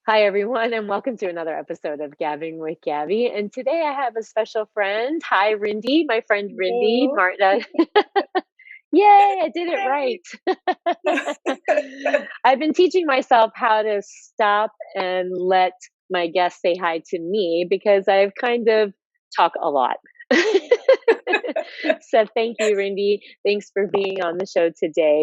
Hi, everyone, and welcome to another episode of Gabbing with Gabby. And today I have a special friend. Hi, Rindi, my friend Rindi Hello. Martin. Yay, I did it right. I've been teaching myself how to stop and let my guests say hi to me because I've kind of talk a lot. So thank you, Rindi. Thanks for being on the show today.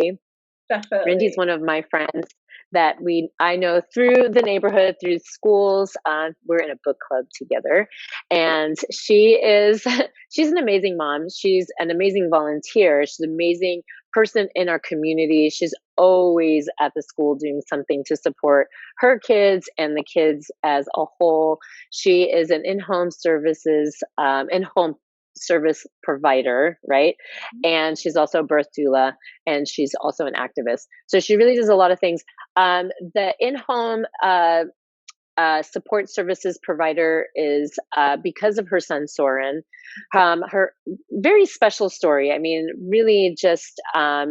Rindy's Definitely. one of my friends that I know through the neighborhood, through schools. We're in a book club together, and she's an amazing mom. She's an amazing volunteer. She's an amazing person in our community. She's always at the school doing something to support her kids and the kids as a whole. She is an in-home service provider, right? And she's also a birth doula, and she's also an activist. So she really does a lot of things. The in-home support services provider is because of her son Soren. Her very special story. I mean, really just a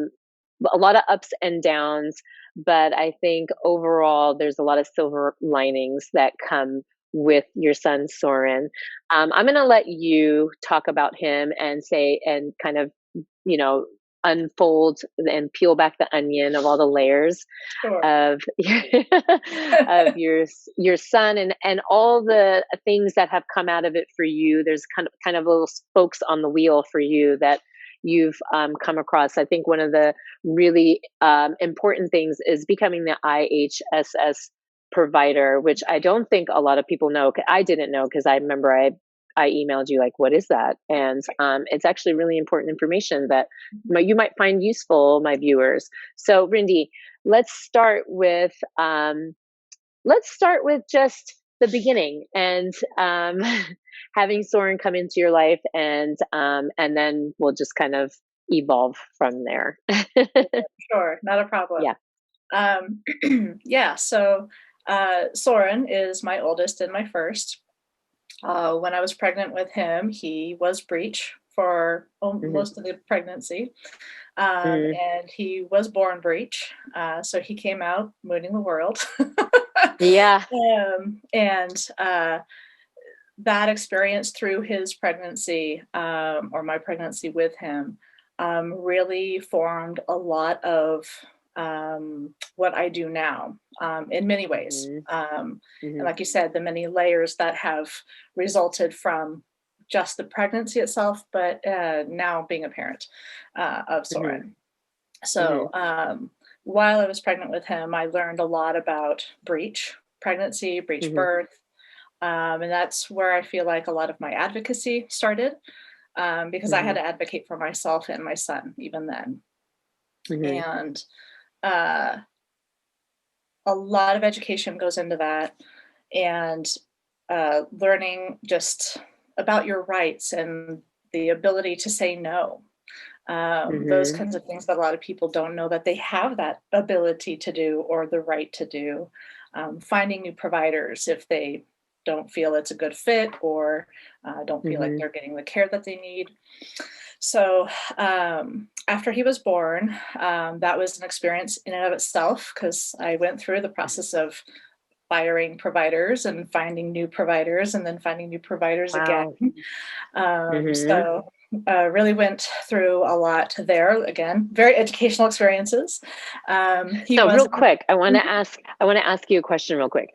lot of ups and downs, but I think overall there's a lot of silver linings that come with your son Soren. I'm going to let you talk about him and say and kind of you know unfold and peel back the onion of all the layers Sure. of of your son and all the things that have come out of it for you. There's kind of little spokes on the wheel for you that you've come across. I think one of the really important things is becoming the IHSS provider, which I don't think a lot of people know. I didn't know because I remember I emailed you like, what is that? And it's actually really important information that you might find useful, my viewers. So, Rindy, let's start with just the beginning and having Soren come into your life, and then we'll just kind of evolve from there. Sure. Not a problem. Yeah. Um, yeah. Soren is my oldest and my first. When I was pregnant with him, he was breech for Hmm. most of the pregnancy, Hmm. and he was born breech. So he came out mooning the world. Yeah. And that experience through his pregnancy, or my pregnancy with him, really formed a lot of what I do now, in many ways. Hmm. And Hmm. like you said, the many layers that have resulted from just the pregnancy itself, but now being a parent of Hmm. Soren. Hmm. So while I was pregnant with him, I learned a lot about breech pregnancy, breech Hmm. birth, and that's where I feel like a lot of my advocacy started, because I had Hmm. to advocate for myself and my son even then. Hmm. And uh, a lot of education goes into that, and learning just about your rights and the ability to say no. Those Hmm. kinds of things that a lot of people don't know that they have that ability to do or the right to do. Finding new providers if they don't feel it's a good fit or don't feel like Hmm. they're getting the care that they need. So after he was born, that was an experience in and of itself because I went through the process of firing providers and finding new providers and then finding new providers again. Wow. Um, Hmm. so really went through a lot there. Again, very educational experiences. He So was. real quick, I want to ask you a question real quick.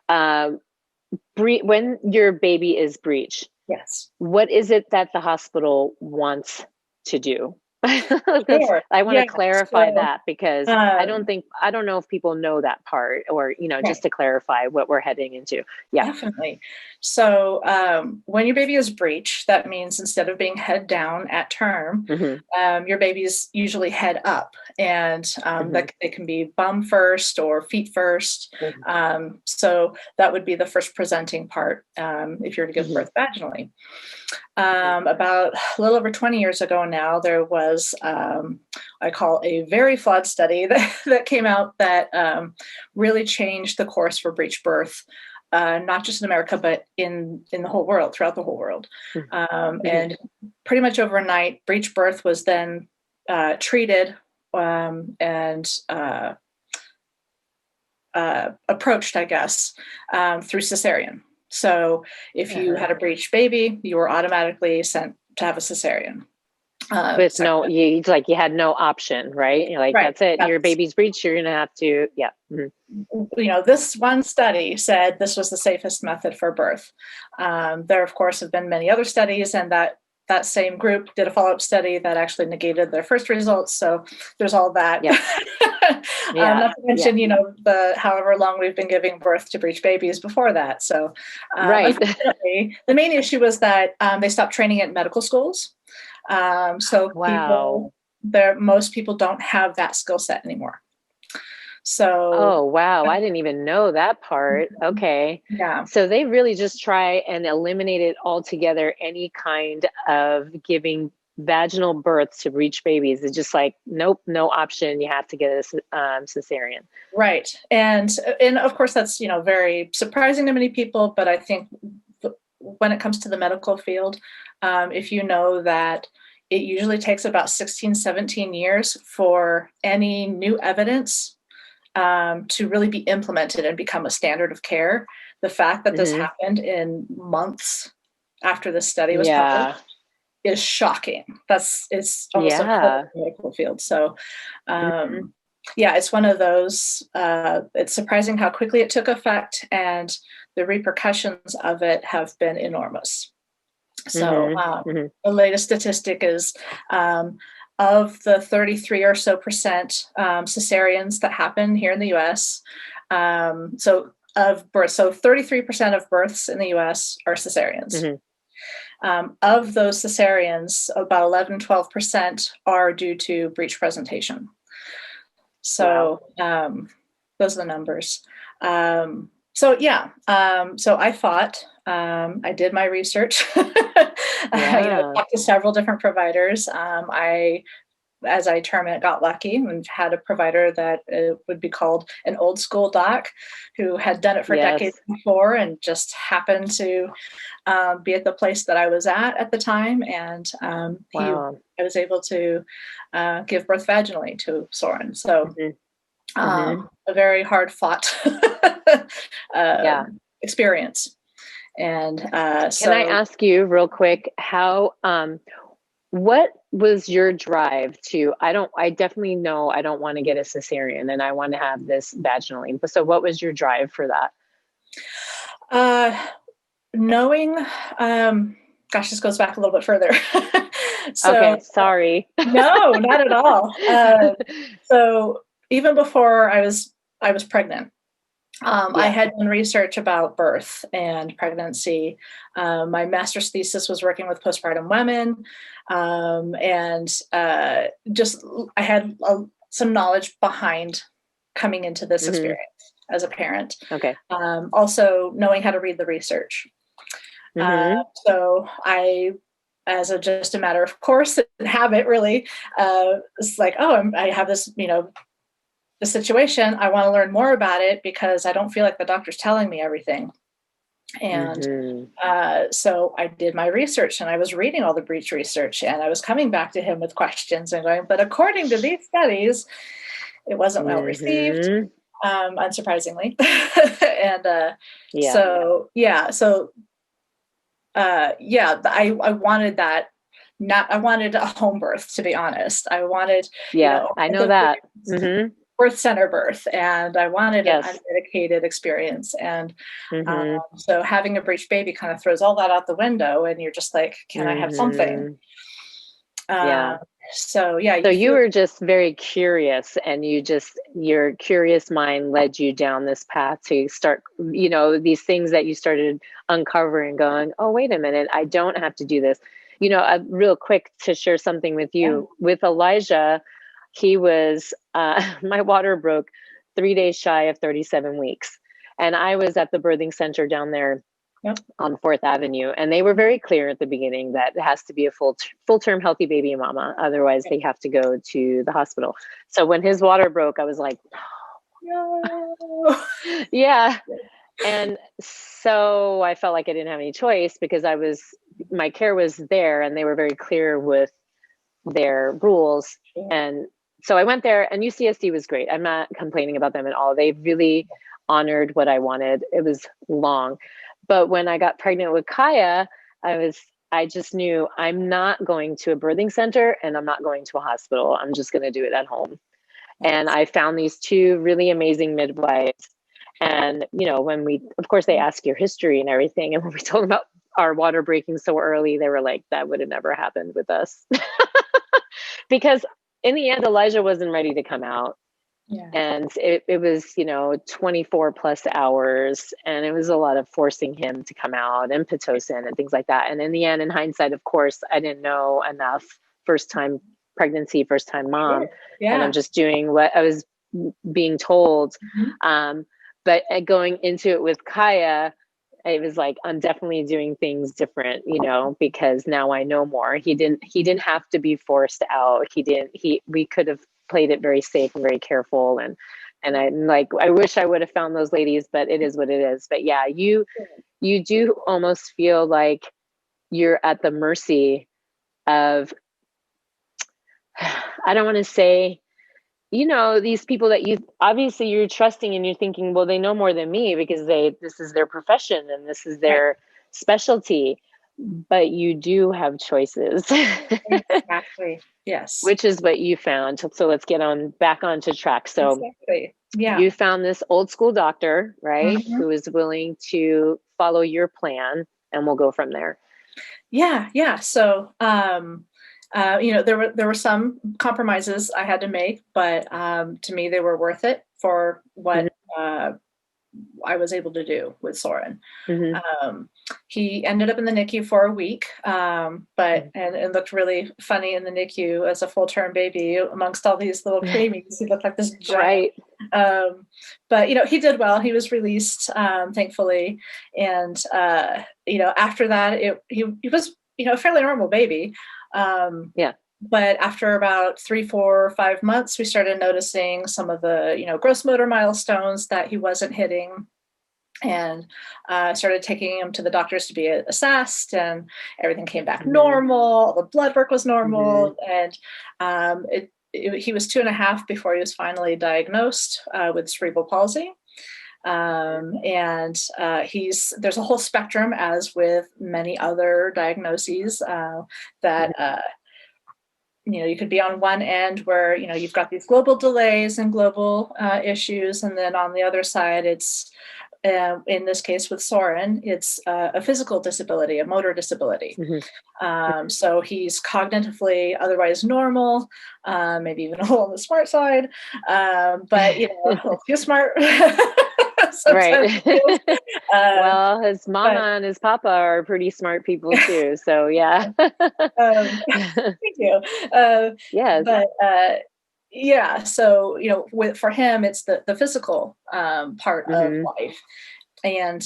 Um, when your baby is breech, Yes. what is it that the hospital wants to do? Sure. I want to Yeah. clarify So that because um, I don't know if people know that part, or just right. to clarify what we're heading into. Yeah. Definitely. So, when your baby is breech, that means instead of being head down at term, Hmm. your baby is usually head up, and Hmm. that it can be bum first or feet first. So that would be the first presenting part if you're to give Hmm. birth vaginally. About a little over 20 years ago now, there was, I call a very flawed study that came out that really changed the course for breech birth, not just in America, but in the whole world, throughout the whole world. Hmm. And pretty much overnight, breech birth was then treated and approached, I guess, through cesarean. So if you had a breech baby, you were automatically sent to have a cesarean. With no, it's like you had no option, right? You're like, right. that's it. Your baby's breech. You're going to have to, yeah. This one study said this was the safest method for birth. There, of course, have been many other studies, and that same group did a follow-up study that actually negated their first results. So there's all that. Yeah. Not to mention, the however long we've been giving birth to breech babies before that. So unfortunately, the main issue was that they stopped training it in medical schools. So most people don't have that skill set anymore. So, oh, wow. I didn't even know that part. Okay. Yeah. So they really just try and eliminate it altogether, any kind of giving vaginal birth to breech babies. It's just like, nope, no option. You have to get a cesarean. Right. And of course, that's, very surprising to many people. But I think when it comes to the medical field, if you know that it usually takes about 16, 17 years for any new evidence to really be implemented and become a standard of care. The fact that this happened in months after the study was published is shocking. It's almost a medical field. So, it's one of those. It's surprising how quickly it took effect, and the repercussions of it have been enormous. So, the latest statistic is of the 33 or so percent cesareans that happen here in the U.S. So 33% of births in the U.S. are cesareans. Of those cesareans, about 11, 12% are due to breech presentation. So those are the numbers. So I thought, I did my research. I talked to several different providers. As I term it, got lucky and had a provider that would be called an old school doc who had done it for decades before and just happened to be at the place that I was at the time. And I was able to give birth vaginally to Soren. So a very hard fought experience. And can I ask you real quick, how what was your drive to, I definitely know I don't want to get a cesarean and I want to have this vaginally. So what was your drive for that? Knowing, this goes back a little bit further. Okay, sorry. No, not at all. So even before I was pregnant, I had done research about birth and pregnancy. My master's thesis was working with postpartum women. And I had some knowledge behind coming into this experience as a parent. Okay. Also knowing how to read the research. So I, just a matter of course and habit, really, it's like, I have this, the situation. I want to learn more about it because I don't feel like the doctor's telling me everything. And so I did my research and I was reading all the breech research and I was coming back to him with questions and going, but according to these studies, it wasn't well received, unsurprisingly. And I wanted that. I wanted a home birth, to be honest. I wanted, I know that. Birth center birth, and I wanted an unmedicated experience. And so having a breech baby kind of throws all that out the window, and you're just like, can I have something? So you were just very curious, and your curious mind led you down this path to start, these things that you started uncovering, going, oh, wait a minute, I don't have to do this. Real quick to share something with you. With Elijah, he was, my water broke 3 days shy of 37 weeks. And I was at the birthing center down there on 4th Avenue. And they were very clear at the beginning that it has to be a full-term healthy baby mama. Otherwise, they have to go to the hospital. So when his water broke, I was like, no. Yeah. And so I felt like I didn't have any choice because my care was there and they were very clear with their rules. And so I went there, and UCSD was great. I'm not complaining about them at all. They really honored what I wanted. It was long. But when I got pregnant with Kaya, I just knew I'm not going to a birthing center, and I'm not going to a hospital. I'm just going to do it at home. And I found these two really amazing midwives. And, of course, they ask your history and everything. And when we told them about our water breaking so early, they were like, that would have never happened with us. Because in the end, Elijah wasn't ready to come out. Yeah. And it was, 24 plus hours. And it was a lot of forcing him to come out, and Pitocin and things like that. And in the end, in hindsight, of course, I didn't know enough. First time pregnancy, first time mom. Yeah. And I'm just doing what I was being told. But going into it with Kaya, it was like, I'm definitely doing things different, because now I know more. He didn't have to be forced out. We could have played it very safe and very careful. And I wish I would have found those ladies, but it is what it is. But yeah, you do almost feel like you're at the mercy of, I don't want to say, these people that obviously you're trusting, and you're thinking, well, they know more than me because this is their profession and this is their specialty, but you do have choices. Exactly. Yes. Which is what you found. So let's get back onto track. So exactly. Yeah. You found this old school doctor, right? Who is willing to follow your plan, and we'll go from there. Yeah. Yeah. So, there were some compromises I had to make, but to me, they were worth it for what I was able to do with Soren. He ended up in the NICU for a week, and it looked really funny in the NICU as a full-term baby amongst all these little preemies. He looked like this giant. Right. But he did well. He was released, thankfully, and after that, he was a fairly normal baby. But after about 3, 4, 5 months, we started noticing some of the, gross motor milestones that he wasn't hitting, and started taking him to the doctors to be assessed, and everything came back normal. All the blood work was normal. And he was 2.5 before he was finally diagnosed with cerebral palsy. There's a whole spectrum, as with many other diagnoses, that you could be on one end where, you've got these global delays and global issues. And then on the other side, it's, in this case with Soren, it's a physical disability, a motor disability. So he's cognitively otherwise normal, maybe even a little on the smart side, but, a little too smart. Right. Well, his mama and his papa are pretty smart people too. So yeah. Thank you. Yes. But yeah, so for him, it's the physical part of life, and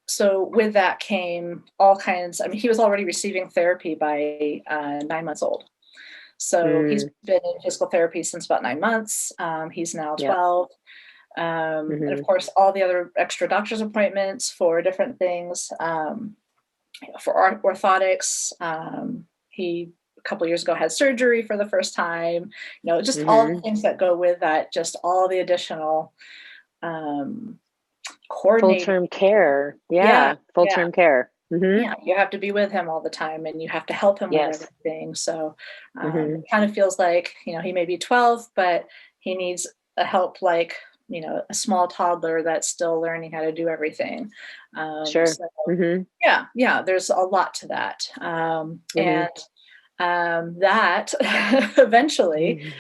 so with that came all kinds. I mean, he was already receiving therapy by 9 months old. So he's been in physical therapy since about 9 months. He's now 12. And of course, all the other extra doctor's appointments for different things, for orthotics. He, a couple of years ago, had surgery for the first time, just all the things that go with that, just all the additional coordinating. Full-term care. Full-term care. Yeah, you have to be with him all the time, and you have to help him with everything. So it kind of feels like, he may be 12, but he needs a help like, a small toddler that's still learning how to do everything. Sure. So, yeah, there's a lot to that. And that eventually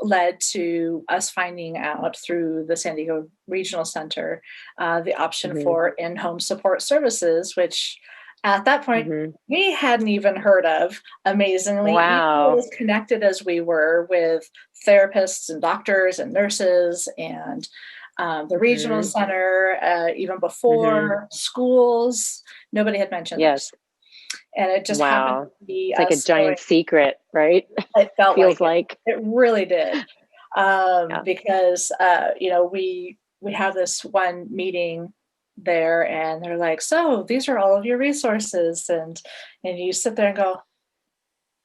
led to us finding out through the San Diego Regional Center the option for in-home support services, which at that point we hadn't even heard of, amazingly. Wow. Even as connected as we were with therapists and doctors and nurses and the regional center, even before schools, nobody had mentioned this. And it just happened to be it's like a giant secret, right? It felt feels like it really did. Because we have this one meeting there, and they're like, so these are all of your resources, and you sit there and go,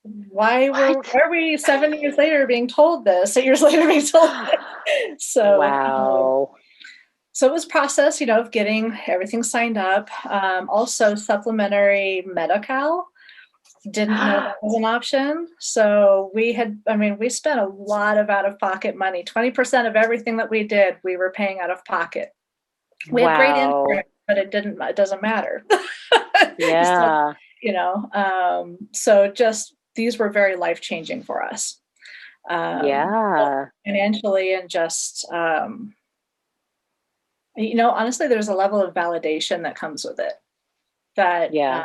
What? why are we 7 years later being told this, 8 years later being told this? So, Wow. so it was process, of getting everything signed up. Also supplementary Medi-Cal. Didn't know that was an option. So we spent a lot of out-of-pocket money. 20% of everything that we did, we were paying out of pocket. We had great Wow. insurance, but it doesn't matter. You still, Yeah. so just these were very life-changing for us. Both Yeah. financially and just, honestly, there's a level of validation that comes with it. That, Yeah.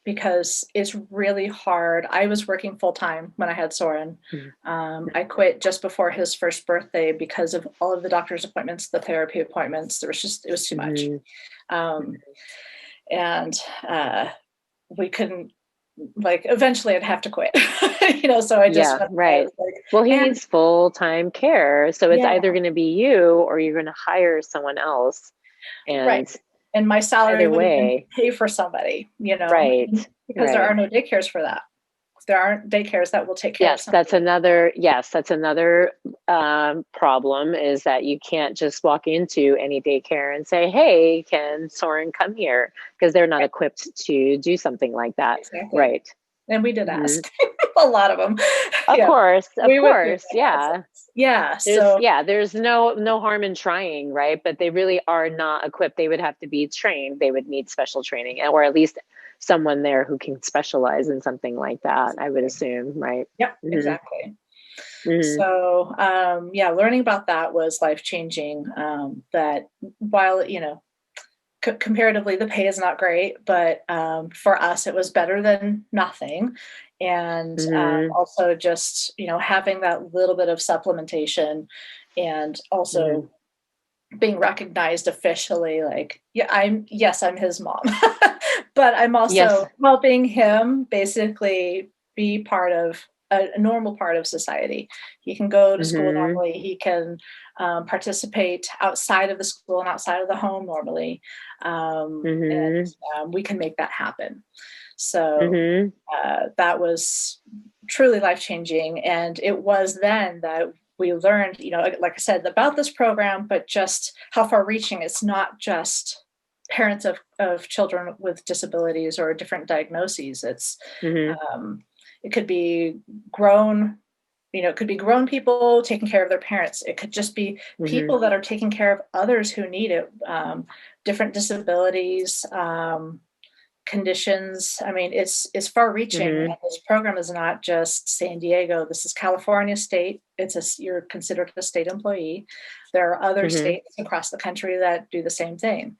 because it's really hard. I was working full time when I had Soren. Mhm. I quit just before his first birthday because of all of the doctor's appointments, the therapy appointments. It was too much. Mhm. Um, and we couldn't, like, eventually I'd have to quit, so I just Yeah, went ahead, right. like, Well, he and needs full-time care, so it's yeah, either gonna be you or you're gonna hire someone else, right. and And my salary either would have been way, to pay for somebody, right, because there right. are no daycares for that. There aren't daycares that will take care of Yes, that's somebody. another problem is that you can't just walk into any daycare and say, "Hey, can Soren come here?" Because they're not Right, equipped to do something like that. exactly. Right. And we did Mhm. ask a lot of them. Yeah, Of we went through course, that yeah. process. Yeah, so There's no harm in trying, right? But they really are not equipped. They would have to be trained. They would need special training, or at least someone there who can specialize in something like that, I would exactly. assume, right? Yep, Mhm. exactly. Mhm. So, yeah, learning about that was life-changing, that while, comparatively, the pay is not great, but, for us, it was better than nothing, and, Mhm. also just, having that little bit of supplementation, and also Mhm. being recognized officially, like, yeah, I'm his mom, but I'm Yes. also helping him basically be part of a normal part of society. He can go to school Mhm. normally. He can, participate outside of the school and outside of the home normally, and Mhm. we can make that happen. So, Mhm. that was truly life changing, and it was then that we learned, like I said, about this program, but just how far reaching. It's not just parents of children with disabilities or different diagnoses. Mhm. Um, it could be grown, it could be grown people taking care of their parents. It could just be Mhm. people that are taking care of others who need it, different disabilities, conditions. I mean, it's far reaching, and Mhm. this program is not just San Diego. This is California state. You're considered a state employee. There are other Mhm. states across the country that do the same thing.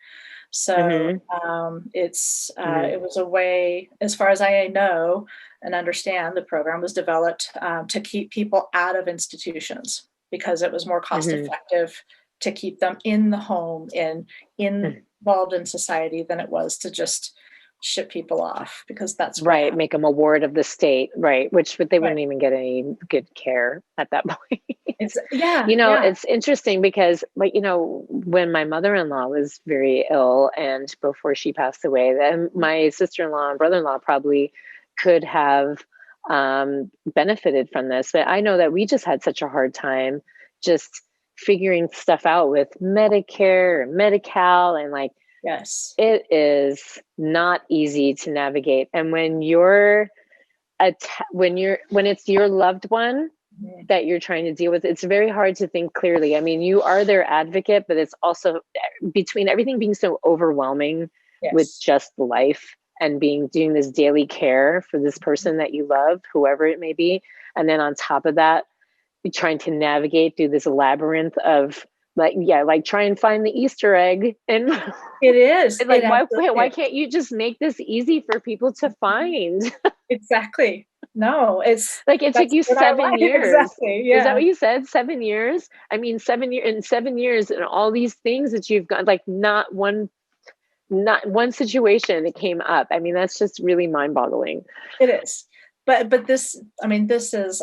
So, Mhm. Mhm. it was a way, as far as I know and understand, the program was developed, to keep people out of institutions because it was more cost Mhm. effective to keep them in the home and Mhm. involved in society than it was to just ship people off, because that's what Right, happened. make them a ward of the state, right, which but they Right. wouldn't even get any good care at that point. Yeah, yeah. It's interesting because, like, when my mother-in-law was very ill and before she passed away, then my sister-in-law and brother-in-law probably could have benefited from this. But I know that we just had such a hard time just figuring stuff out with Medicare and Medi-Cal, and like Yes. it is not easy to navigate. And when it's your loved one Mhm. that you're trying to deal with, it's very hard to think clearly. I mean, you are their advocate, but it's also between everything being so overwhelming with Yes. just life and doing this daily care for this person that you love, whoever it may be. And then on top of that, you're trying to navigate through this labyrinth of, like, yeah, like try and find the Easter egg and It is. like It why absolutely can't you just make this easy for people to is. find? Exactly. No, Like it took that's you in our 7 life. years. Exactly. Is that Yeah. what you said? 7 years? I mean, 7 years and all these things that you've got, like not one situation that came up. I mean, that's just really mind-boggling. It is. But this, I mean, this is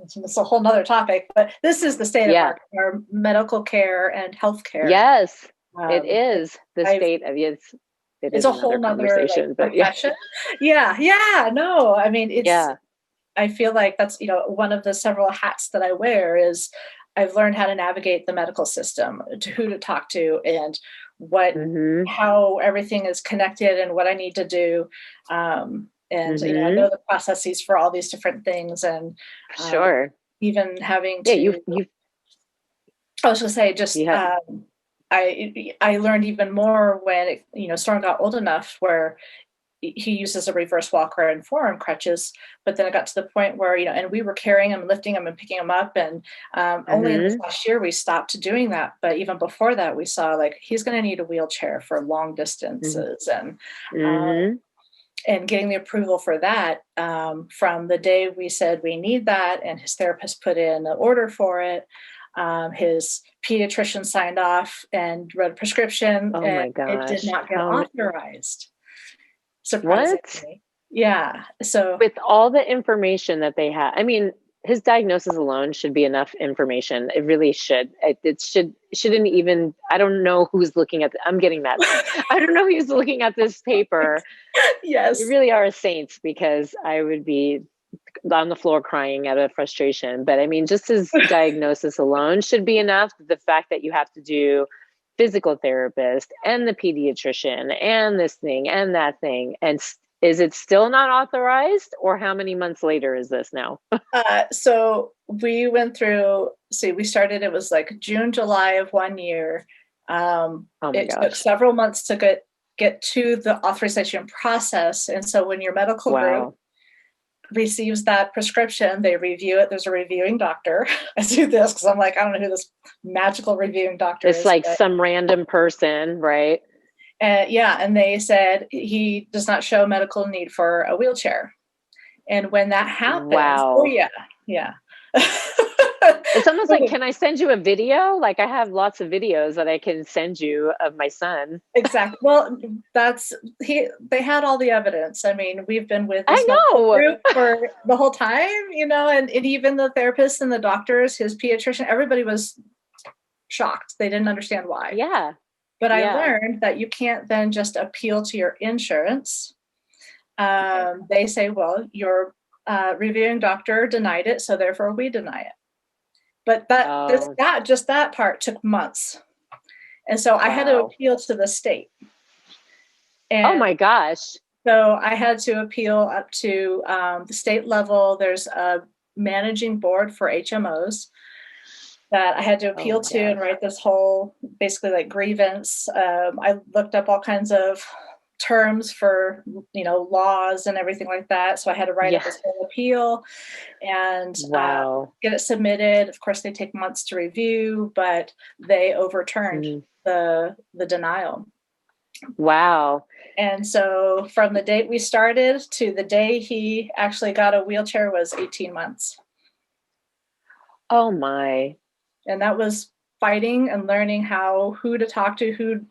it's a whole nother topic, but this is the state of Yeah. our medical care and healthcare. Yes, it Um, is the I've state of it It's is a another whole nother, like, conversation, but yeah. profession. Yeah, yeah, no, I mean, Yeah. I feel like that's, one of the several hats that I wear is I've learned how to navigate the medical system, to who to talk to, and Mm-hmm. how everything is connected and what I need to do. And I Mm-hmm. know the processes for all these different things, and um, Sure. even having Yeah, to, I was going to say, just you have, I learned even more when Storm got old enough where he uses a reverse walker and forearm crutches, but then it got to the point where, and we were carrying him, lifting him and picking him up. And only in this mm-hmm. last year we stopped doing that. But even before that, we saw like he's going to need a wheelchair for long distances, Mm-hmm. and getting the approval for that from the day we said we need that, and his therapist put in an order for it. His pediatrician signed off and wrote a prescription, Oh and my it did gosh. not get authorized. What? Surprisingly. Yeah, so With all the information that they have, I mean, his diagnosis alone should be enough information. It really should. It shouldn't even, I don't know who's looking at, I'm getting mad now. I don't know who's looking at this paper. You yes. really are a saint, because I would be on the floor crying out of frustration. But I mean, just his diagnosis alone should be enough. The fact that you have to do physical therapist and the pediatrician and this thing and that thing, and is it still not authorized, or how many months later is this now? So we went through, see, we started, it was like June, July of 1 year. Oh my It took gosh. several months to get to the authorization process. And so when your medical group Wow. receives that prescription, they review it. There's a reviewing doctor. I do this because I'm like, I don't know who this magical reviewing doctor It's is, like but some random person, right? yeah, and they said he does not show medical need for a wheelchair. And when that happens, oh Wow. yeah, yeah. It's almost like, can I send you a video? Like, I have lots of videos that I can send you of my son. Exactly. Well, they had all the evidence. I mean, we've been with I this medical know. group for the whole time, and even the therapists and the doctors, his pediatrician, everybody was shocked. They didn't understand why. Yeah. But I Yeah. learned that you can't then just appeal to your insurance. Okay. They say, well, your reviewing doctor denied it, so therefore we deny it. But Oh, that part took months. And so I had to wow. appeal to the state. Oh And my gosh. so I had to appeal up to the state level. There's a managing board for HMOs that I had to Oh appeal my to and gosh. write this whole basically like grievance. I looked up all kinds of terms for laws and everything like that. So I had to write up Yeah. this whole appeal and Wow. get it submitted. Of course, they take months to review, but they overturned Mm. the denial. Wow. And so from the date we started to the day he actually got a wheelchair was 18 months. Oh my. And that was fighting and learning who to talk to,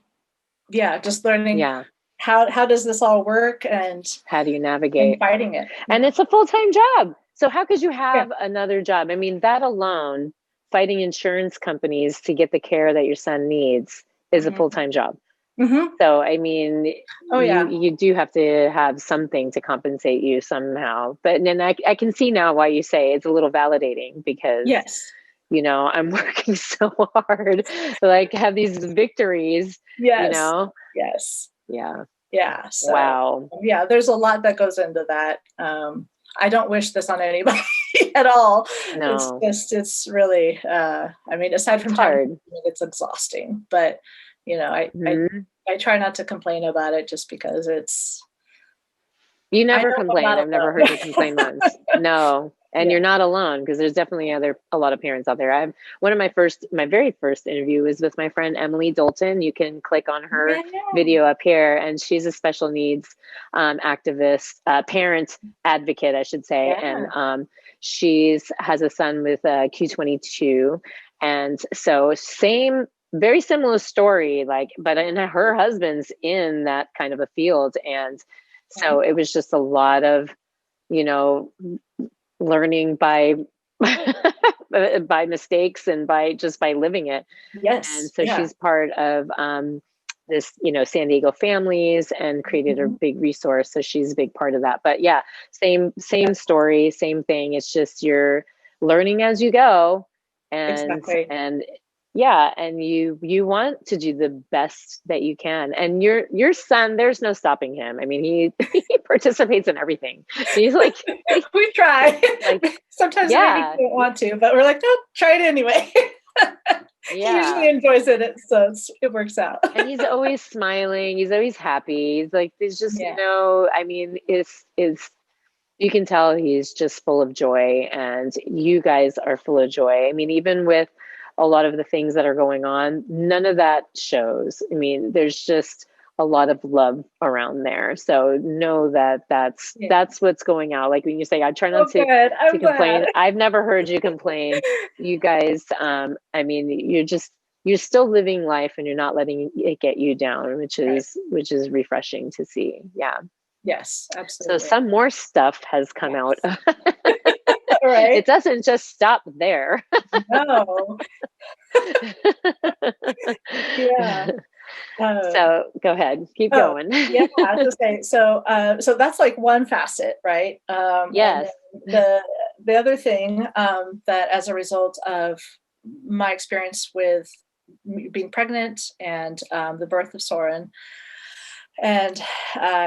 just learning Yeah. how does this all work, and How do you navigate? fighting it. And Yeah. it's a full-time job. So how could you Yeah. have another job? I mean, that alone, fighting insurance companies to get the care that your son needs, is a Mm-hmm. full-time job. Mm-hmm. So, I mean, Oh yeah. you do have to have something to compensate you somehow. But then I can see now why you say it's a little validating, because, Yes. I'm working so hard to like have these victories, you Yes. know? Yes. Yeah. Yeah. So Wow. yeah, there's a lot that goes into that. I don't wish this on anybody at all. No, It's really, I mean, aside it's from time, hard. it's exhausting, but Mhm. I try not to complain about it just because You I never know I'm complain. not I've never heard you complain alone. once. No. And Yeah. you're not alone, because there's definitely a lot of parents out there. I've one of my very first interview was with my friend Emily Dalton. You can click on her Yeah. video up here, and she's a special needs activist, parent advocate, I should say. And Yeah. she's has a son with Q22, and so very similar story, like, but in her husband's in that kind of a field. And Okay. so it was just a lot of, you know, learning by by mistakes and by living it. And Yes. so Yeah. she's part of this, San Diego families and created a big resource. So she's a big part of that. But yeah, same story, same thing. It's just you're learning as you go, and Exactly. yeah, and you want to do the best that you can. And your son, there's no stopping him. I mean, he participates in everything. He's like We try. like Sometimes maybe yeah, we don't want to, but we're like, no, try it anyway. He usually yeah. enjoys it, so it works out. And he's always smiling. He's always happy. He's like, there's just Yeah. I mean, is you can tell he's just full of joy, and you guys are full of joy. I mean, even with a lot of the things that are going on, none of that shows. I mean, there's just a lot of love around there. So know that that's what's going out. Like when you say, I try not Oh, good. to I'm complain. glad. I've never heard you complain. You guys, I mean, you're still living life, and you're not letting it get you down, which Right. is refreshing to see. Yeah. Yes, So absolutely. some more stuff has come out. Yes. All right. It doesn't just stop there. No. Yeah. So go ahead, keep Oh, going. yeah, I was gonna say, so that's like one facet, right? And then Yes. the other thing, that as a result of my experience with being pregnant and the birth of Soren, and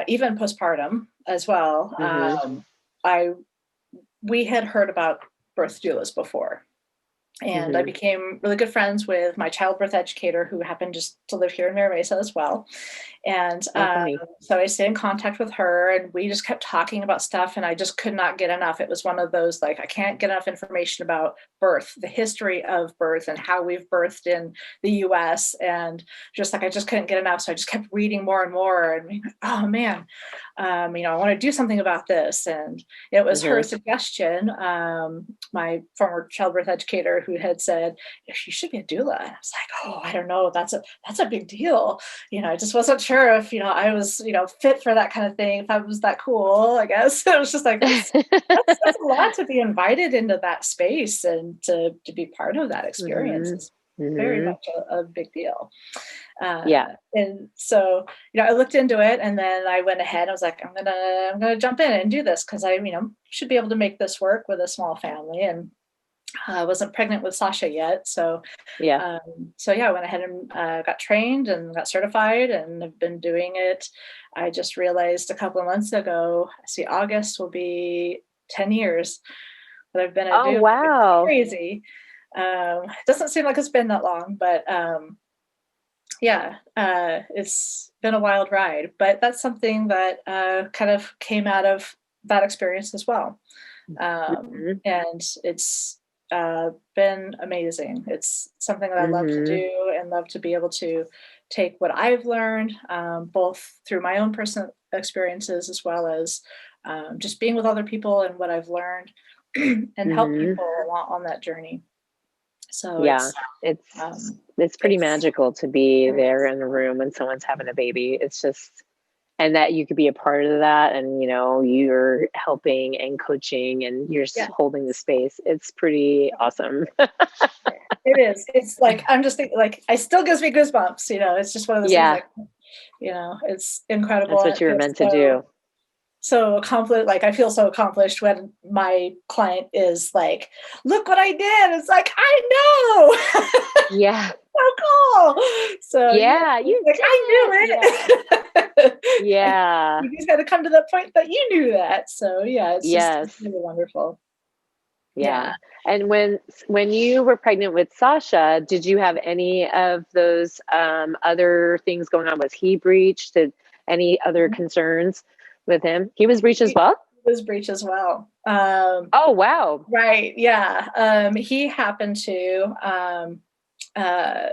even postpartum as well, Hmm. I we had heard about birth doulas before. And I Hmm. became really good friends with my childbirth educator, who happened just to live here in Mira Mesa as well. And Oh, funny. so I stayed in contact with her, and we just kept talking about stuff, and I just could not get enough. It was one of those, like, I can't get enough information about birth, the history of birth, and how we've birthed in the US. And just like, I just couldn't get enough. So I just kept reading more and more, and being like, oh man, I want to do something about this. And it was her Hmm. suggestion, my former childbirth educator, who had said, you should be a doula. And I was like, oh, I don't know. That's a big deal. I just wasn't sure if, I was, fit for that kind of thing, if I was that cool, I guess. It was just like, that's a lot to be invited into that space, and to be part of that experience Hmm. is very Hmm. much a big deal. Yeah. And so, I looked into it, and then I went ahead. I was like, I'm gonna jump in and do this, because I, should be able to make this work with a small family. And I wasn't pregnant with Sasha yet, so Yeah. yeah, I went ahead and got trained and got certified, and have been doing it. I just realized a couple of months ago, see, August will be 10 years that I've been a Oh, doula. It's wow. crazy. It doesn't seem like it's been that long, but yeah, it's been a wild ride. But that's something that kind of came out of that experience as well. Hmm. And it's been amazing. It's something that I love to Hmm. do, and love to be able to take what I've learned, both through my own personal experiences, as well as just being with other people and what I've learned, and help Hmm. people along on that journey. So Yeah. It's pretty it's magical to be it there is. in the room when someone's having a baby. It's just, and that you could be a part of that, and you're helping and coaching, and you're Yeah, holding the space. It's pretty awesome. it is. It's like, I'm just thinking, like, it still gives me goosebumps. It's just one of those things, Yeah, like, it's incredible. that's And what it you were feels meant to do. so accomplished. Like, I feel so accomplished when my client is like, look what I did. It's like, I know. Yeah. So cool. So yeah, Yeah, it's you like, did it. I Yeah. knew it. And Yeah. you just had to come to the point that you knew that. So yeah, it's Yes. really wonderful. Yeah. Yeah. And when you were pregnant with Sasha, did you have any of those other things going on? Was he breached? Did any other Mhm. concerns with him? He was breached as He well? was breech as well. Oh, wow. Right. Yeah. He happened to, uh,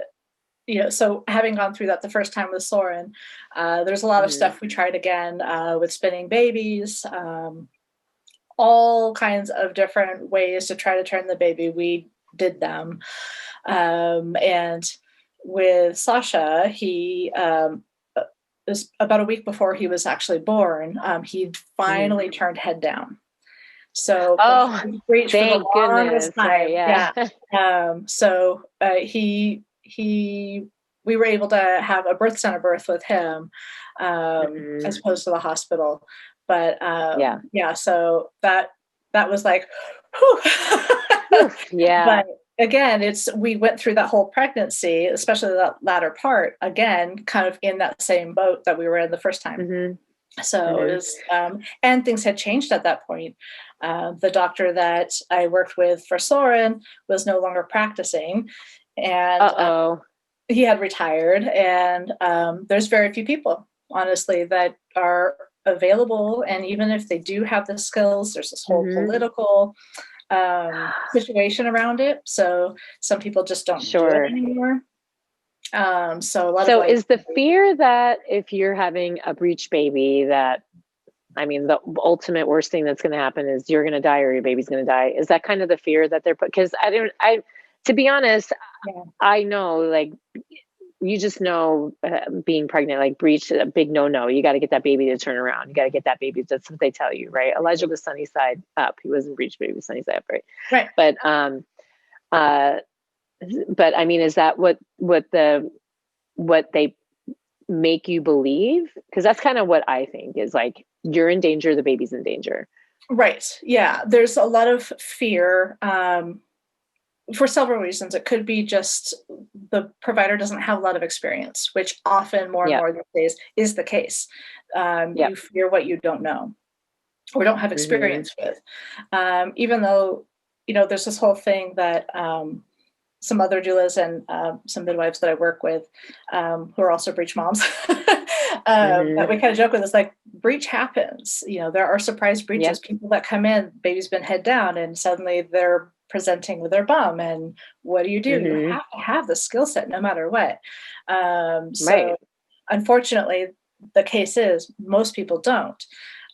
so having gone through that the first time with Soren, there's a lot of Hmm. stuff we tried again, with spinning babies, all kinds of different ways to try to turn the baby. We did them. And with Sasha, he, it was about a week before he was actually born, he Hmm. finally turned head down. So, but Oh, he breached for the thank longest goodness. Right. time. Yeah. Yeah. So he we were able to have a birth center birth with him, as Mhm. opposed to the hospital. But Yeah. yeah, so that was like, whew. Oof, yeah. But again, we went through that whole pregnancy, especially that latter part, again, kind of in that same boat that we were in the first time. Mhm. So it Mhm. was, and things had changed at that point. The doctor that I worked with for Soren was no longer practicing, and Uh-oh. he had retired. And there's very few people, honestly, that are available. And even if they do have the skills, there's this whole Mhm. political situation around it. So some people just don't do it Sure. anymore. So a lot of So like, is the fear that if you're having a breech baby that, I mean, the ultimate worst thing that's going to happen is you're going to die or your baby's going to die. Is that kind of the fear that they're put? Because to be honest, yeah, I know, like, you just know, being pregnant, like breech, a big no. You got to get that baby to turn around. You got to get that baby. That's what they tell you, right? Elijah was sunny side up. He wasn't breech baby, sunny side up, right? right. But uh, but I mean, is that what they make you believe? Because that's kind of what I think is like, you're in danger, the baby's in danger. Right. Yeah. There's a lot of fear, for several reasons. It could be just the provider doesn't have a lot of experience, which often more and Yep. more these days is the case. Yep. You fear what you don't know or don't have Mhm. experience with. Even though, there's this whole thing that some other doulas and some midwives that I work with, who are also breech moms, that Mhm. we kind of joke with. It's like breech happens. There are surprise breaches. Yep. People that come in, baby's been head down, and suddenly they're presenting with their bum. And what do? You Mhm. have to have the skill set no matter what. So Right. unfortunately, the case is most people don't.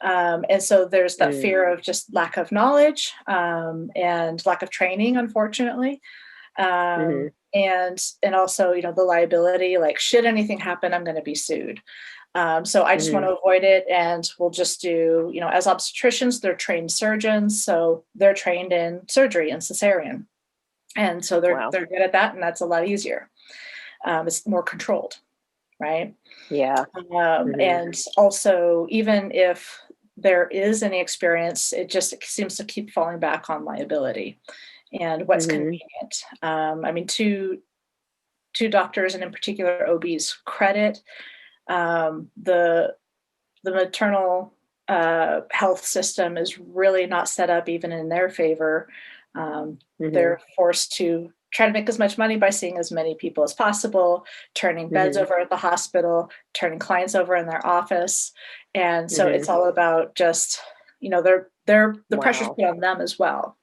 And so there's that Mm. fear of just lack of knowledge, and lack of training, unfortunately. Mhm. And also, the liability, like, should anything happen, I'm going to be sued. So I just want Mhm. to avoid it, and we'll just do, as obstetricians, they're trained surgeons, so they're trained in surgery and cesarean, and so they're Wow. they're good at that, and that's a lot easier. It's more controlled, right? Yeah. Mhm. And also, even if there is any experience, it just seems to keep falling back on liability and what's Mhm. convenient. I mean, two doctors, and in particular OBs, credit the maternal health system is really not set up even in their favor. Mhm. They're forced to try to make as much money by seeing as many people as possible, turning beds Mhm. over at the hospital, turning clients over in their office, and so it's Mhm. all about just, they're the pressure's Wow. put on them as well.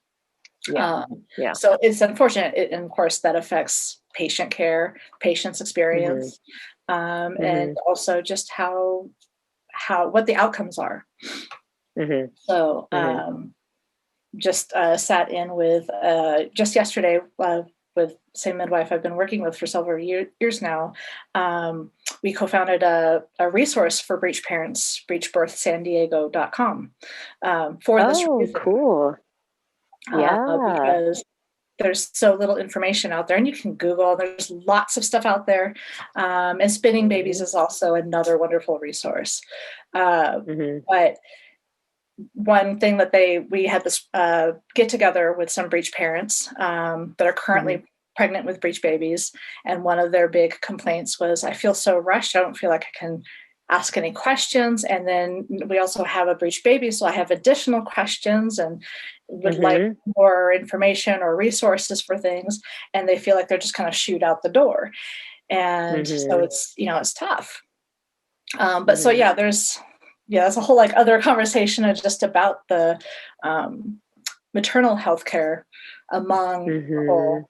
Yeah. Um, Yeah. so it's unfortunate, and of course that affects patient care, patient's Mhm. experience, and Mhm. also just how what the outcomes are. Mhm. So Mhm. just sat in with just yesterday, with same midwife I've been working with for several years now. We co-founded a resource for breech parents, breechbirthsandiego.com, for this Oh, reason, cool. Yeah. because there's so little information out there, and you can Google. There's lots of stuff out there, and spinning babies Mhm. is also another wonderful resource. Uh, Mhm. but one thing that we had this get together with some breech parents that are Mhm. currently pregnant with breech babies, and one of their big complaints was, I feel so rushed, I don't feel like I can ask any questions, and then we also have a breech baby, so I have additional questions and would like Mhm. more information or resources for things, and they feel like they're just kind of shoot out the door. And so Mhm. it's tough. But so Mhm. yeah, that's a whole like other conversation of just about the um, maternal health care among the Mhm. whole,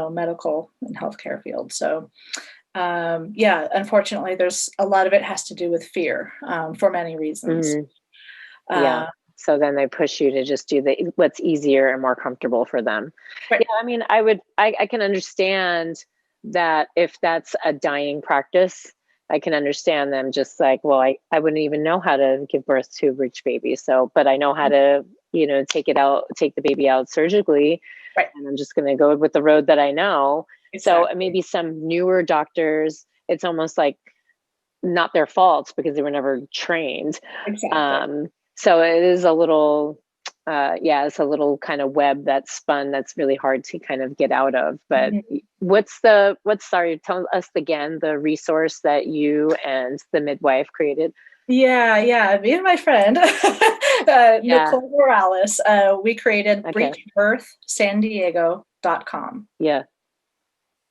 medical and healthcare field. So yeah, unfortunately, there's a lot of it has to do with fear, for many reasons. Mhm. Yeah. Uh, So then they push you to just do the what's easier and more comfortable for them. right, Yeah, I mean, I can understand that if that's a dying practice, I can understand them just like, well, I wouldn't even know how to give birth to a breech baby. So, but I know how to, take the baby out surgically, right, and I'm just going to go with the road that I know. So exactly. maybe some newer doctors it's almost like not their fault because they were never trained. Exactly. So it is a little, it's a little kind of web that's spun that's really hard to kind of get out of. But Mhm. sorry, tell us again the resource that you and the midwife created. Yeah. Me and my friend, Yeah. Nicole Morales, we created Okay. breechbirthsandiego.com. Yeah.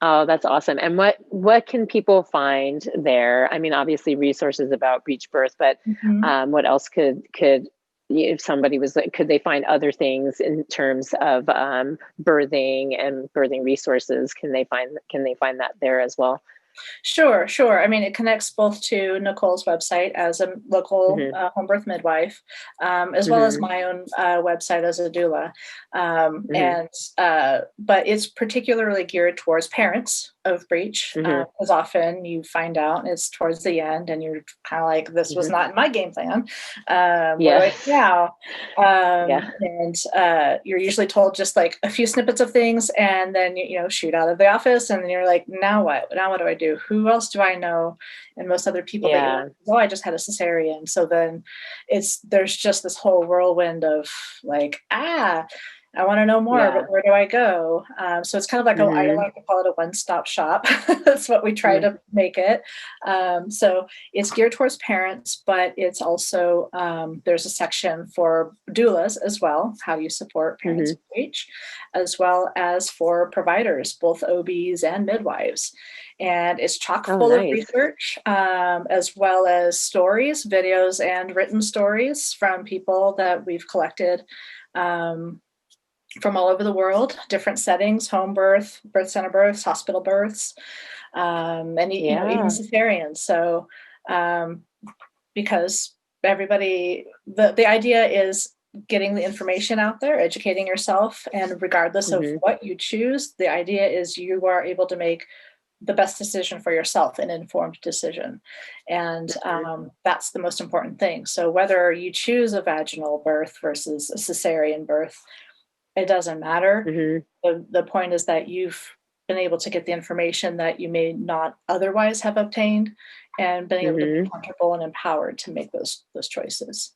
Oh, that's awesome. And what can people find there? I mean, obviously resources about breech birth, but Mhm. what else could if somebody was like, could they find other things in terms of birthing and birthing resources? Can they find that there as well? Sure. I mean, it connects both to Nicole's website as a local Hmm. home birth midwife, as well as Hmm. my own website as a doula. Hmm. But it's particularly geared towards parents of breech, Hmm. because often you find out it's towards the end and you're kind of like, this was Hmm. not in my game plan. What do I Yeah. do now? Yeah. And you're usually told just like a few snippets of things, and then shoot out of the office, and then you're like, now what? Now what do I do? Who else do I know? And most other people that you're like, Yeah. oh, I just had a cesarean. So then there's just this whole whirlwind of like, I want to know more, but Yeah. where do I go? So it's kind of like I Hmm. like to call it a one-stop shop. That's what we try Hmm. to make it. So it's geared towards parents, but it's also there's a section for doulas as well, how you support parents Hmm. of breech, as well as for providers, both OBs and midwives. And it's chock Oh, full of nice. research, as well as stories, videos, and written stories from people that we've collected. From all over the world, different settings, home birth, birth center births, hospital births, and even Yeah. cesareans. So um, because everybody, the idea is getting the information out there, educating yourself, and regardless of Hmm. what you choose, the idea is you are able to make the best decision for yourself, an informed decision. And Hmm. that's the most important thing. So whether you choose a vaginal birth versus a cesarean birth, it doesn't matter. Hmm. The point is that you've been able to get the information that you may not otherwise have obtained, and been able to be Hmm. comfortable and empowered to make those choices.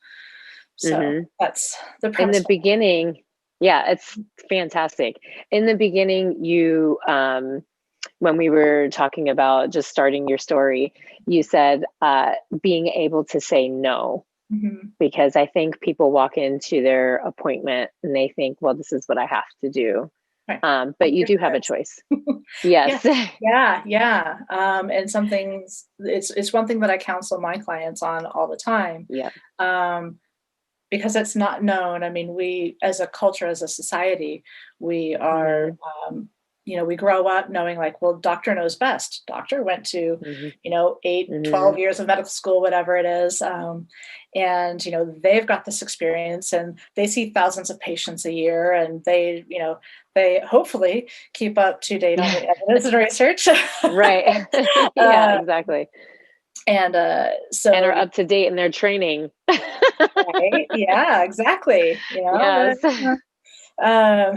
So Hmm. that's the In the premise. beginning, yeah, it's fantastic. In the beginning, you when we were talking about just starting your story, you said being able to say no, Mhm. because I think people walk into their appointment and they think, well, this is what I have to do. Right. But you Your do have a choice. choice. Yeah. Yes. Yeah. And some things, it's one thing that I counsel my clients on all the time. Yeah. Um, because it's not known. I mean, we as a culture, as a society, we are, Hmm. we grow up knowing like, well, doctor knows best. Doctor went to, Hmm. 8, Hmm. 12 years of medical school, whatever it is. And, they've got this experience and they see thousands of patients a year, and they hopefully keep up to date on the evidence and research. Right. Yeah, uh, exactly. and And so, are up to date in their training. right. Yeah, exactly. Yes. Um,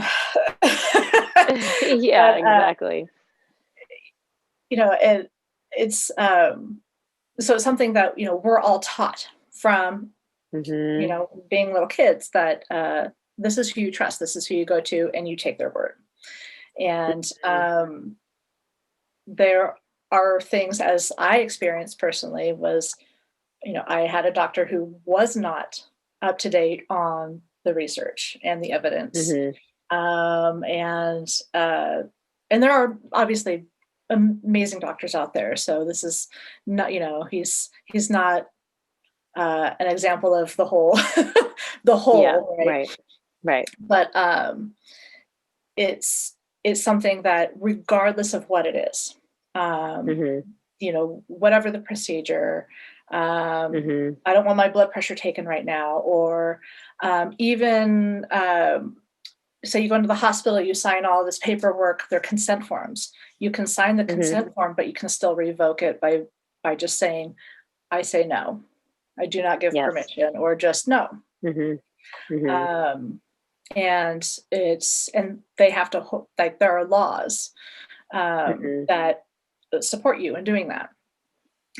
Yeah, but exactly. it, it's so it's something that we're all taught from Hmm. being little kids, that this is who you trust, this is who you go to, and you take their word. And there are things, as I experienced personally, was I had a doctor who was not up to date on the research and the evidence. Hmm. um, and uh, and there are obviously amazing doctors out there. So this is not, he's not an example of the whole, the Yeah, whole, right? right. Right. But it's it's something that regardless of what it is, um, Hmm. whatever the procedure, Hmm. I don't want my blood pressure taken right now, or even so you go into the hospital, you sign all this paperwork, they're consent forms. You can sign the Hmm. consent form, but you can still revoke it by just saying, I say no. I do not give Yes. permission, or just no. Hmm. Hmm. Um, and they have to, like, there are laws Hmm. that support you in doing that.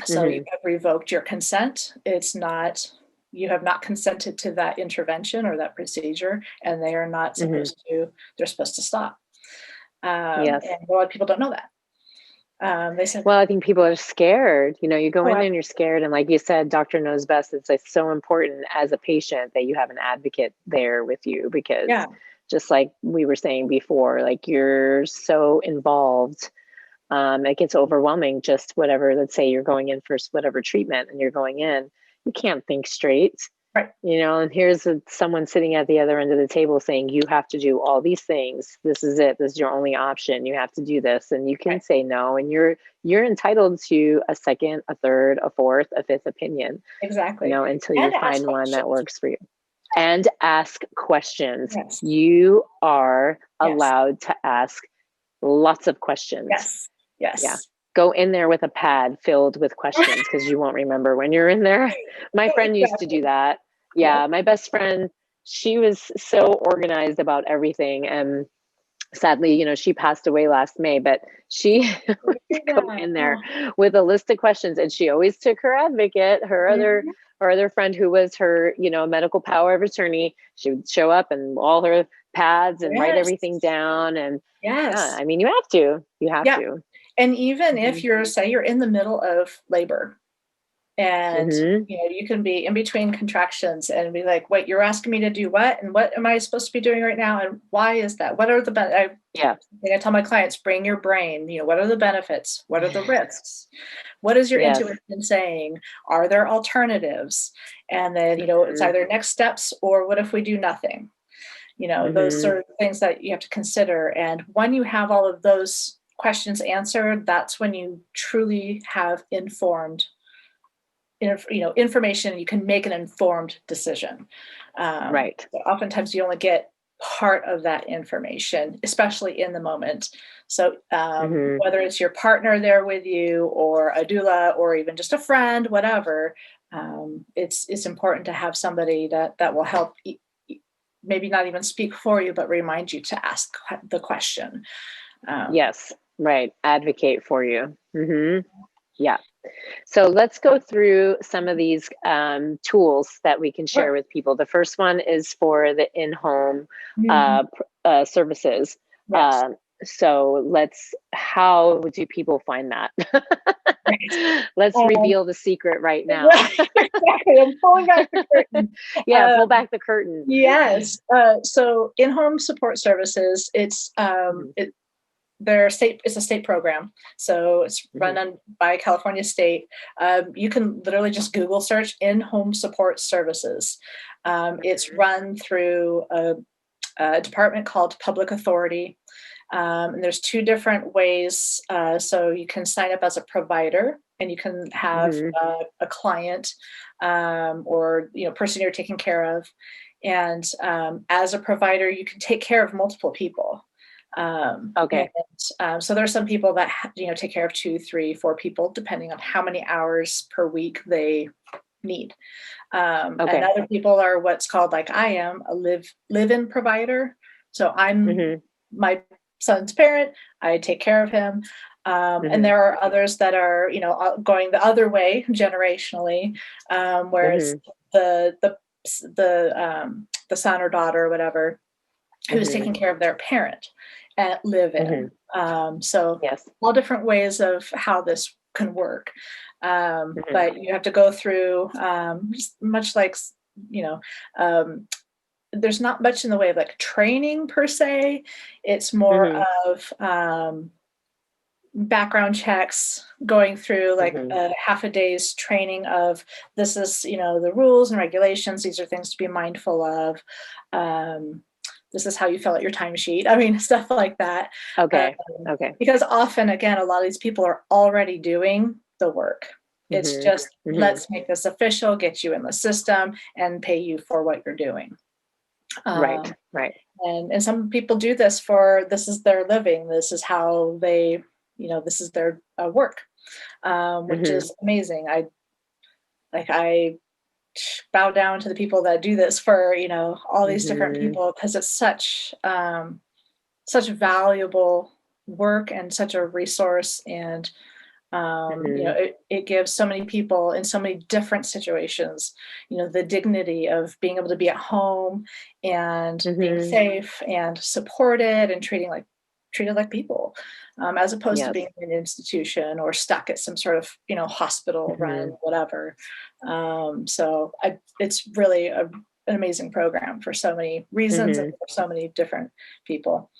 So you have revoked your consent. It's not, you have not consented to that intervention or that procedure, and they are not supposed to, they're supposed to stop. Yes. And a lot of people don't know that. They said, well, I think people are scared. You go oh, in there and you're scared. And like you said, doctor knows best. It's like so important as a patient that you have an advocate there with you, because yeah, just like we were saying before, like you're so involved. It gets overwhelming. Just whatever, let's say you're going in for whatever treatment and you're going in, you can't think straight. right, And here's someone sitting at the other end of the table saying, you have to do all these things. This is it. This is your only option. You have to do this. And you can right, say no. And you're entitled to a second, a third, a fourth, a fifth opinion, exactly. until you And ask find one that questions. works for you. And ask questions. Yes, You are yes, allowed to ask lots of questions. yes, Yeah. yes. Go in there with a pad filled with questions, because you won't remember when you're in there. My friend used to Exactly. do that. Yes. Yeah. My best friend, she was so organized about everything. And sadly, she passed away last May, but she would go in there Oh, with a list of questions. And she always took her advocate, mhm. her other friend who was her, medical power of attorney. She would show up and all her pads and write Yes, everything down. And yeah, yes. I mean, you have Yeah. to. And even Hmm. if say you're in the middle of labor, and Hmm. you can be in between contractions and be like, wait, you're asking me to do what, and what am I supposed to be doing right now, and why is that, what are the Yeah. I tell my clients, bring your brain, what are the benefits, what are the risks, what is your Yes. intuition saying, are there alternatives, and then it's Hmm. either next steps or what if we do nothing. Those Hmm. are things that you have to consider, and when you have all of those questions answered, that's when you truly have information, and you can make an informed decision. Right. But oftentimes you only get part of that information, especially in the moment. So Hmm. whether it's your partner there with you, or a doula, or even just a friend, whatever, it's important to have somebody that will help. Maybe not even speak for you, but remind you to ask the question. Um, Yes. Right. Advocate for you. Yeah. So let's go through some of these tools that we can share sure. with people. The first one is for the in-home Mhm. services. Yes. So how do people find that? Right. Let's Um, reveal the secret right now. right, exactly. I'm pulling back the curtain. Yeah, pull Um, back the curtain. yes. So in-home support services, Mhm, it's a state program. So it's run mhm, by California State. You can literally just Google search in-home support services. It's mhm, run through a department called Public Authority. And there's two different ways. So you can sign up as a provider, and you can have mhm. a client, or person you're taking care of. And as a provider, you can take care of multiple people. And Okay. so there are some people that take care of 2, 3, 4 people, depending on how many hours per week they need. And Okay. other people are what's called, like I am, a live-in provider. So I'm Mhm, my son's parent. I take care of him. And mhm, there are others that are, going the other way generationally, whereas mhm, the son or daughter or whatever, who's mhm, taking care of their parent at live in. mhm. So Yes. all different ways of how this can work. Mhm, But you have to go through, just much like, you know, um, there's not much in the way of like training per se. It's more mhm, of background checks, going through like mhm. a half a day's training of, this is, the rules and regulations. These are things to be mindful of. Um, this is how you fill out your timesheet. I mean, stuff like that. Okay. Um, Okay. because often, again, a lot of these people are already doing the work. It's Mhm, just, mhm. let's make this official, get you in the system, and pay you for what you're doing. Right. Um, Right. and some people do this for, this is their living. This is how they, this is their work, which Mhm, is amazing. I bow down to the people that do this for, all these different mhm. people, because it's such valuable work and such a resource. And Mhm. It gives so many people in so many different situations, the dignity of being able to be at home and being Mhm. safe and supported and treated like people, as opposed to Yes. being in an institution or stuck at some sort of, hospital run, Mhm. whatever. It's really an amazing program for so many reasons and Mhm. for so many different people.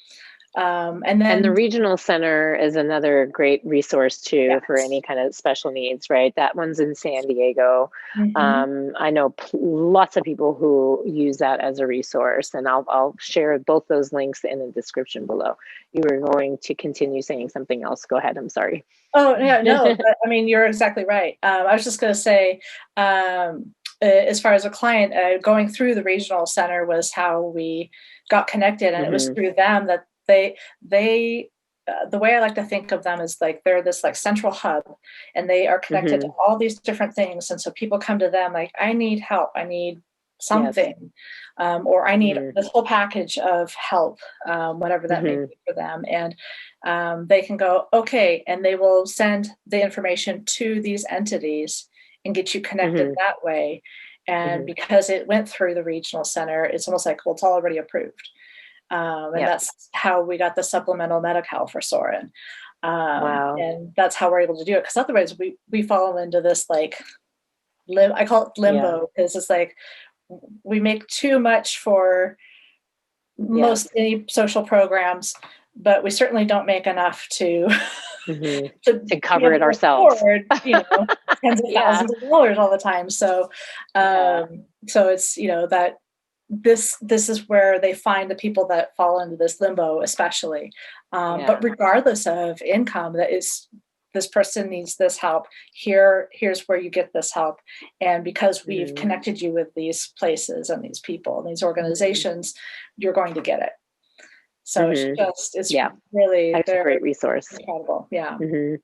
And And the then, regional center is another great resource too for yes. any kind of special needs, right? That one's in San Diego. Mhm. I know lots of people who use that as a resource, and I'll share both those links in the description below. You were going to continue saying something else. Go ahead. I'm sorry. Oh, yeah, no, I mean, you're exactly right. I was just gonna say, as far as a client, going through the regional center was how we got connected, and it was Hmm. through them that the way I like to think of them is like they're this like central hub, and they are connected to Hmm. all these different things, and so people come to them like, "I need help, I need Yes. something," or "I need Hmm. this whole package of help," whatever that may Hmm. be for them, and they can go, okay, and they will send the information to these entities and get you connected Hmm. that way. And Hmm. because it went through the regional center, it's almost like, well, it's already approved. And Yep. that's how we got the supplemental Medi-Cal for Soren. Wow. And that's how we're able to do it. Because otherwise, we fall into this like I call it Yeah. limbo because it's like we make too much for Yes. most any social programs, but we certainly don't make enough to Hmm. to To be cover able it to ourselves. afford, tens of Yeah. thousands of dollars all the time. So, Yeah. it's, that this is where they find the people that fall into this limbo, especially. But Yeah. regardless of income, that is this person needs this help. Here's where you get this help. And because we've Mhm. connected you with these places and these people and these Mhm. organizations, you're going to get it. So Mhm. it's Yeah, really, that's a they're great resource. incredible. Yeah. Mhm.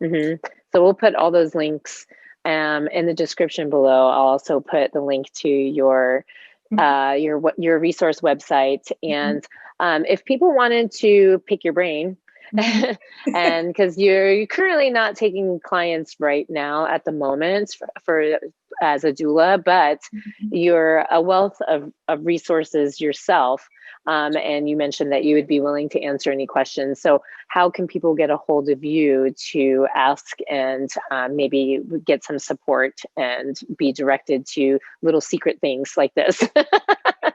Mhm. So we'll put all those links in the description below. I'll also put the link to your resource website, Mhm. and if people wanted to pick your brain, Mhm. and because you're currently not taking clients right now at the moment for as a doula, but Mhm. you're a wealth of resources yourself. And you mentioned that you would be willing to answer any questions. So how can people get a hold of you to ask and maybe get some support and be directed to little secret things like this?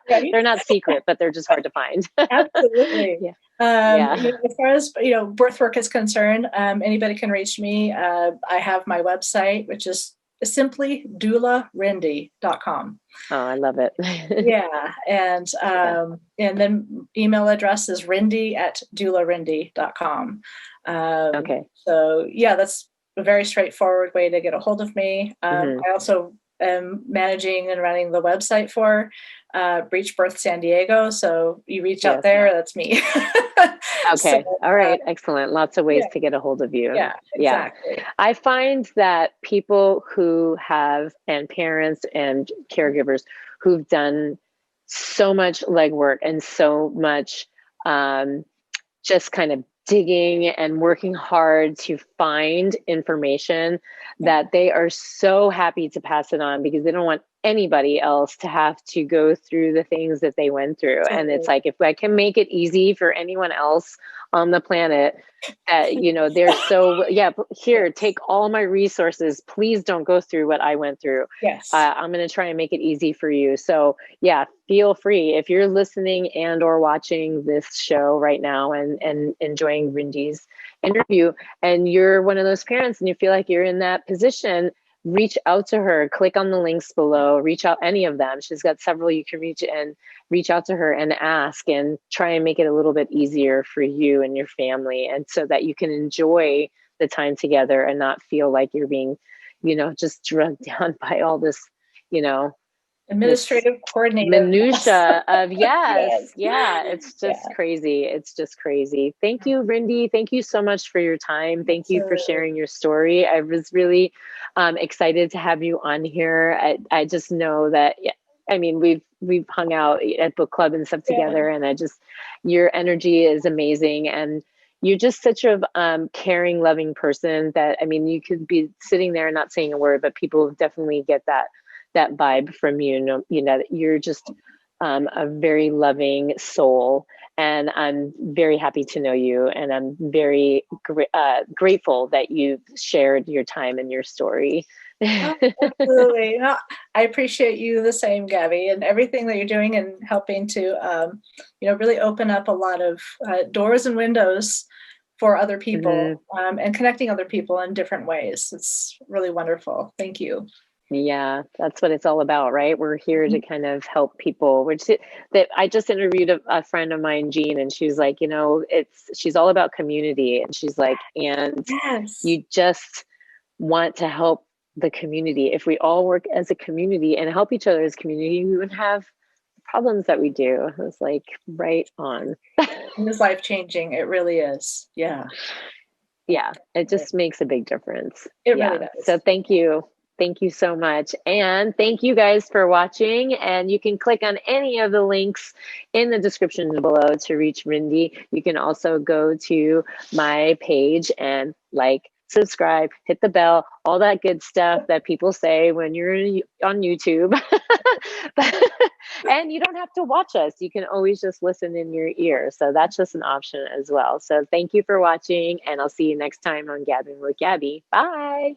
Right? They're not secret, but they're just hard to find. Absolutely. Yeah. Yeah. As far as, birth work is concerned, anybody can reach me. I have my website, which is simply doularindi.com. Oh, I love it. Yeah, Yeah. and then email address is rindy@doularindi.com. Okay. So yeah, that's a very straightforward way to get a hold of me. Hmm. I also am managing and running the website for Breech Birth San Diego. So you reach out Yes. there, that's me. So Okay. All right. Excellent. Lots of ways yeah, to get a hold of you. yeah, Yeah. exactly. I find that people who have, and parents and caregivers who've done so much legwork and so much um, just kind of digging and working hard to find information, Yeah, that they are so happy to pass it on because they don't want anybody else to have to go through the things that they went through. And it's totally. like, if I can make it easy for anyone else on the planet, that they're so, yeah, here, Yes. take all my resources, please don't go through what I went through. Yes. I'm going to try and make it easy for you. So yeah, feel free if you're listening and or watching this show right now and enjoying Rindi's interview, and you're one of those parents and you feel like you're in that position, reach out to her, click on the links below, reach out, any of them. She's got several you can reach out to her and ask and try and make it a little bit easier for you and your family, and so that you can enjoy the time together and not feel like you're being just drugged down by all this, you know, this Administrative coordinative mess. minutia of, yes, Yes. yeah, it's just Yeah, crazy. It's just crazy. Thank you, Rindi. Thank you so much for your time. Thank you for absolutely. sharing your story. I was really excited to have you on here. I just know that, yeah, I mean, we've hung out at book club and stuff Yeah. together, and I just, your energy is amazing, and you're just such a caring, loving person that, I mean, you could be sitting there and not saying a word, but people definitely get that vibe from you. You know that you're just a very loving soul, and I'm very happy to know you, and I'm very grateful that you've shared your time and your story. Oh, absolutely. No, I appreciate you the same, Gabby, and everything that you're doing and helping to, really open up a lot of doors and windows for other people, Mhm. and connecting other people in different ways. It's really wonderful. Thank you. Yeah, that's what it's all about, right? We're here to Mhm. kind of help people. That I just interviewed a friend of mine, Jean, and she's like, she's all about community, and she's like, and Yes. you just want to help the community. If we all work as a community and help each other as community, we wouldn't have the problems that we do. I was like, right on. And it's life changing. It really is. Yeah. Yeah, it just makes a big difference. It really Yeah. So does. thank you. Thank you so much. And thank you guys for watching. And you can click on any of the links in the description below to reach Rindi. You can also go to my page and subscribe, hit the bell, all that good stuff that people say when you're on YouTube. And you don't have to watch us. You can always just listen in your ear. So that's just an option as well. So thank you for watching, and I'll see you next time on Gabbing with Gabby. Bye.